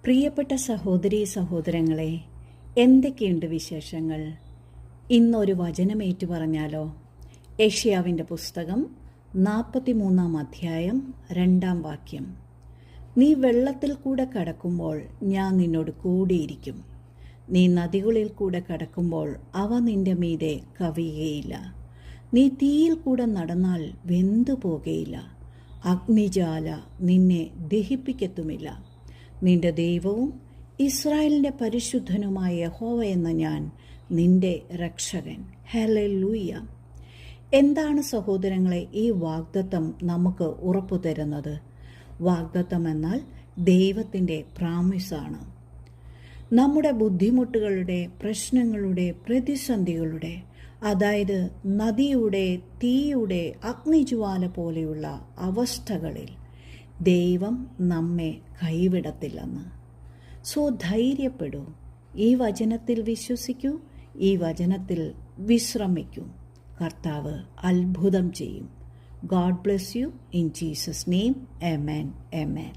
പ്രിയപ്പെട്ട സഹോദരീ സഹോദരങ്ങളെ, എന്തൊക്കെയുണ്ട് വിശേഷങ്ങൾ? ഇന്നൊരു വചനമേറ്റു പറഞ്ഞാലോ? യെശയ്യാവിൻ്റെ പുസ്തകം 43 അധ്യായം 2 വാക്യം. നീ വെള്ളത്തിൽ കൂടെ കടക്കുമ്പോൾ ഞാൻ നിന്നോട് കൂടിയിരിക്കും. നീ നദികളിൽ കൂടെ കടക്കുമ്പോൾ അവ നിന്റെ മീതെ കവിയുകയില്ല. നീ തീയിൽ കൂടെ നടന്നാൽ വെന്തു പോകുകയില്ല. അഗ്നിജ്വാല നിന്നെ ദഹിപ്പിക്കത്തുമില്ല. നിന്റെ ദൈവവും ഇസ്രായേലിൻ്റെ പരിശുദ്ധനുമായ യഹോവ എന്ന ഞാൻ നിന്റെ രക്ഷകൻ. ഹല്ലേലൂയ. എന്താണ് സഹോദരങ്ങളെ ഈ വാഗ്ദത്തം നമുക്ക് ഉറപ്പു തരുന്നത്? വാഗ്ദത്തം എന്നാൽ ദൈവത്തിൻ്റെ പ്രാമിസാണ്. നമ്മുടെ ബുദ്ധിമുട്ടുകളുടെ, പ്രശ്നങ്ങളുടെ, പ്രതിസന്ധികളുടെ, അതായത് നദിയുടെ, തീയുടെ, അഗ്നിജ്വാല പോലെയുള്ള അവസ്ഥകളിൽ ദൈവം നമ്മെ കൈവിടത്തില്ലെന്ന്. ധൈര്യപ്പെടൂ. ഈ വചനത്തിൽ വിശ്വസിക്കൂ. ഈ വചനത്തിൽ വിശ്രമിക്കൂ. കർത്താവ് അത്ഭുതം ചെയ്യും. God bless you in Jesus' name. Amen. Amen.